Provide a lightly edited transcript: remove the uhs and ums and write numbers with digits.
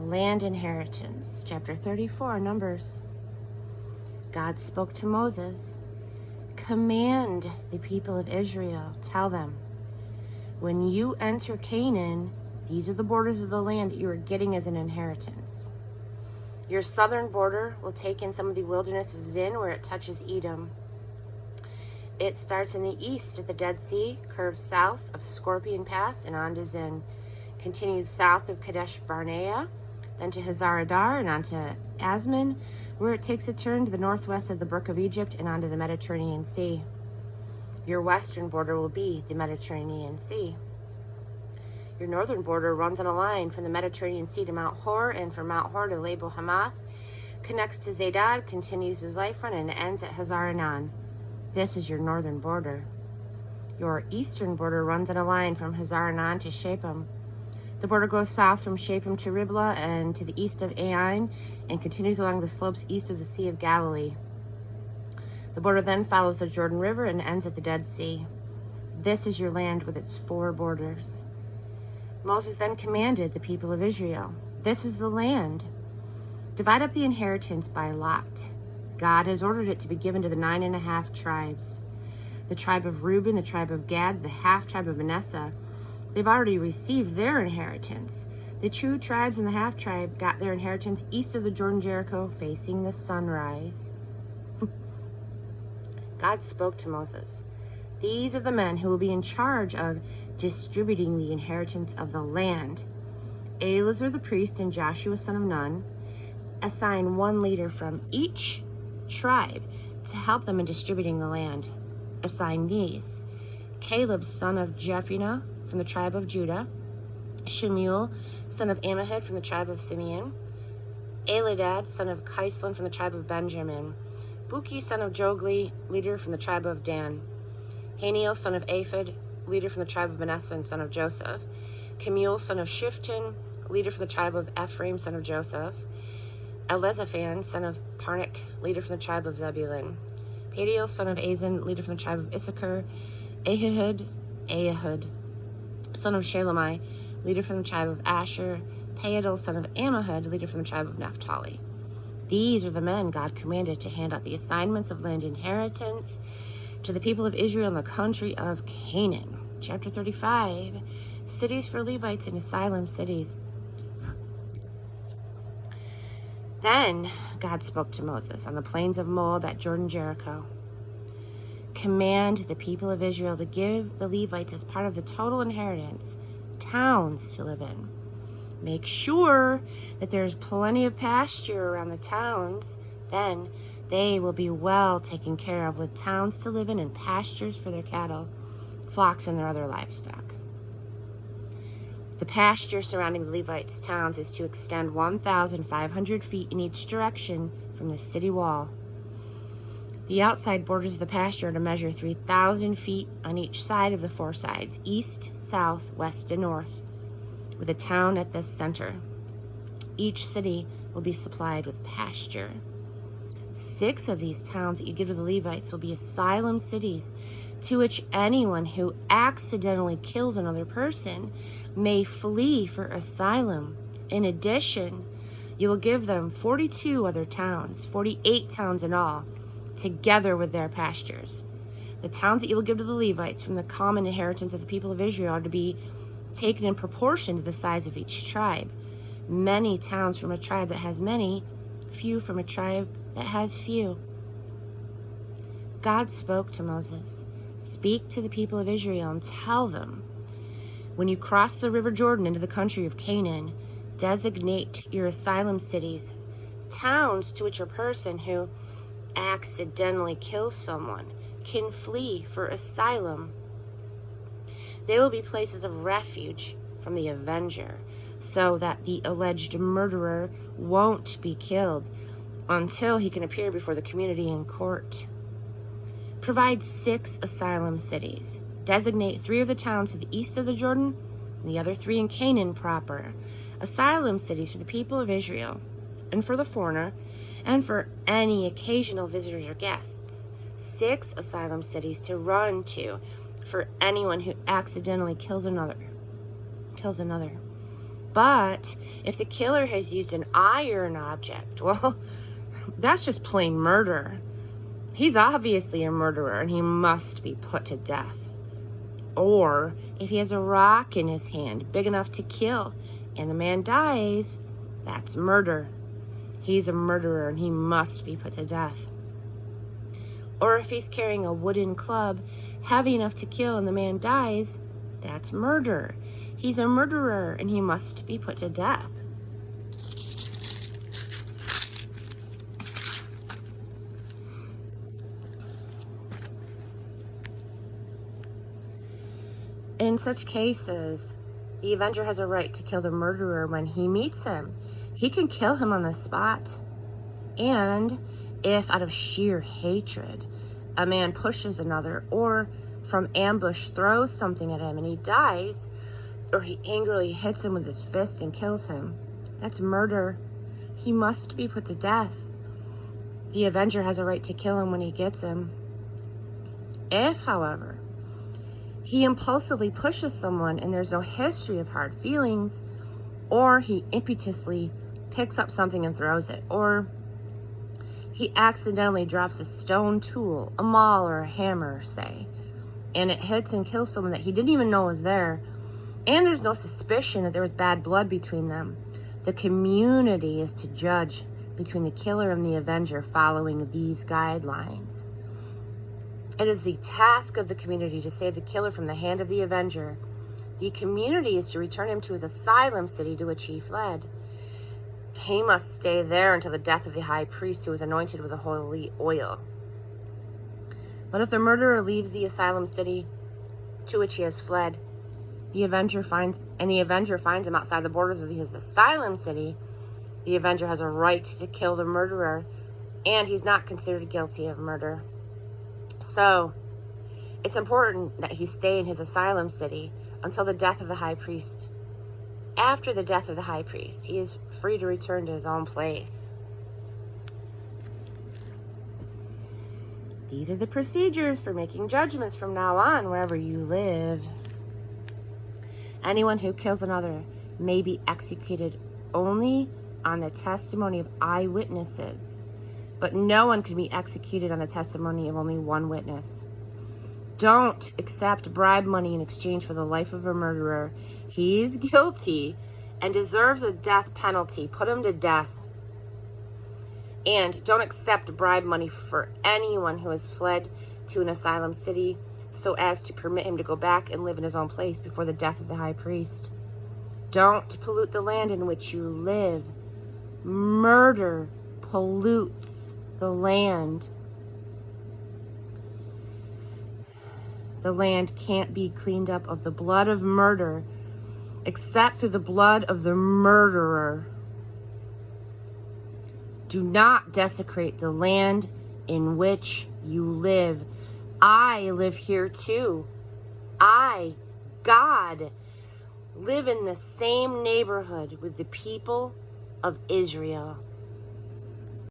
land inheritance. Chapter 34, Numbers. God spoke to Moses. Command the people of Israel. Tell them, when you enter Canaan, these are the borders of the land that you are getting as an inheritance. Your southern border will take in some of the wilderness of Zin, where it touches Edom. It starts in the east at the Dead Sea, curves south of Scorpion Pass and on to Zin, continues south of Kadesh Barnea, then to Hazar Adar and on to Asman, where it takes a turn to the northwest of the Brook of Egypt and onto the Mediterranean Sea. Your western border will be the Mediterranean Sea. Your northern border runs on a line from the Mediterranean Sea to Mount Hor, and from Mount Hor to Lebo Hamath, connects to Zedad, continues to Ziphron, and ends at Hazar Enan. This is your northern border. Your eastern border runs on a line from Hazar Enan to Shapim. The border goes south from Shapim to Riblah and to the east of Ain, and continues along the slopes east of the Sea of Galilee. The border then follows the Jordan River and ends at the Dead Sea. This is your land with its 4 borders. Moses then commanded the people of Israel, this is the land. Divide up the inheritance by lot. God has ordered it to be given to the 9.5 tribes. The tribe of Reuben, the tribe of Gad, the half tribe of Manasseh, they've already received their inheritance. The true tribes and the half tribe got their inheritance east of the Jordan Jericho, facing the sunrise. God spoke to Moses. These are the men who will be in charge of distributing the inheritance of the land. Eleazar the priest and Joshua son of Nun. Assign 1 leader from each tribe to help them in distributing the land. Assign these: Caleb son of Jephunneh from the tribe of Judah, Shemuel son of Ammihud from the tribe of Simeon, Elidad son of Kislon from the tribe of Benjamin, Buki son of Jogli, leader from the tribe of Dan, Haniel son of Aphid, leader from the tribe of Manasseh and son of Joseph, Kemuel son of Shifton, leader from the tribe of Ephraim, son of Joseph, Elizaphan son of Parnik, leader from the tribe of Zebulun, Padiel son of Azan, leader from the tribe of Issachar, Ahihud, son of Shalomai, leader from the tribe of Asher, Paadel son of Ammihud, leader from the tribe of Naphtali. These are the men God commanded to hand out the assignments of land inheritance to the people of Israel in the country of Canaan. Chapter 35, cities for Levites and asylum cities. Then God spoke to Moses on the plains of Moab at Jordan Jericho. Command the people of Israel to give the Levites as part of the total inheritance towns to live in. Make sure that there's plenty of pasture around the towns. Then they will be well taken care of, with towns to live in and pastures for their cattle, flocks, and their other livestock. The pasture surrounding the Levites' towns is to extend 1,500 feet in each direction from the city wall. The outside borders of the pasture are to measure 3,000 feet on each side of the 4 sides, east, south, west, and north, with a town at the center. Each city will be supplied with pasture. 6 of these towns that you give to the Levites will be asylum cities, to which anyone who accidentally kills another person may flee for asylum. In addition, you will give them 42 other towns, 48 towns in all, together with their pastures. The towns that you will give to the Levites from the common inheritance of the people of Israel are to be taken in proportion to the size of each tribe. Many towns from a tribe that has many, few from a tribe that has few. God spoke to Moses. Speak to the people of Israel and tell them, when you cross the river Jordan into the country of Canaan, designate your asylum cities, towns to which a person who accidentally kills someone can flee for asylum. They will be places of refuge from the avenger, so that the alleged murderer won't be killed until he can appear before the community in court. Provide 6 asylum cities. Designate 3 of the towns to the east of the Jordan and the other 3 in Canaan proper. Asylum cities for the people of Israel and for the foreigner and for any occasional visitors or guests. 6 asylum cities to run to for anyone who accidentally kills another. But if the killer has used an iron object, well, that's just plain murder. He's obviously a murderer and he must be put to death. Or if he has a rock in his hand big enough to kill and the man dies, that's murder. He's a murderer and he must be put to death. Or if he's carrying a wooden club heavy enough to kill and the man dies, that's murder. He's a murderer and he must be put to death. In such cases, the avenger has a right to kill the murderer when he meets him. He can kill him on the spot. And if out of sheer hatred, a man pushes another or from ambush throws something at him and he dies, or he angrily hits him with his fist and kills him, that's murder. He must be put to death. The avenger has a right to kill him when he gets him. If, however, he impulsively pushes someone and there's no history of hard feelings, or he impetuously picks up something and throws it, or he accidentally drops a stone tool, a maul or a hammer, say, and it hits and kills someone that he didn't even know was there, and there's no suspicion that there was bad blood between them, the community is to judge between the killer and the avenger following these guidelines. It is the task of the community to save the killer from the hand of the avenger. The community is to return him to his asylum city to which he fled. He must stay there until the death of the high priest who was anointed with the holy oil. But if the murderer leaves the asylum city to which he has fled, the avenger finds him outside the borders of his asylum city, the avenger has a right to kill the murderer, and he's not considered guilty of murder. So, it's important that he stay in his asylum city until the death of the high priest. After the death of the high priest, he is free to return to his own place. These are the procedures for making judgments from now on wherever you live. Anyone who kills another may be executed only on the testimony of eyewitnesses, but no one can be executed on the testimony of only one witness. Don't accept bribe money in exchange for the life of a murderer. He is guilty and deserves the death penalty. Put him to death. And don't accept bribe money for anyone who has fled to an asylum city so as to permit him to go back and live in his own place before the death of the high priest. Don't pollute the land in which you live. Murder pollutes the land. The land can't be cleaned up of the blood of murder except through the blood of the murderer. Do not desecrate the land in which you live. I live here too. I, God, live in the same neighborhood with the people of Israel.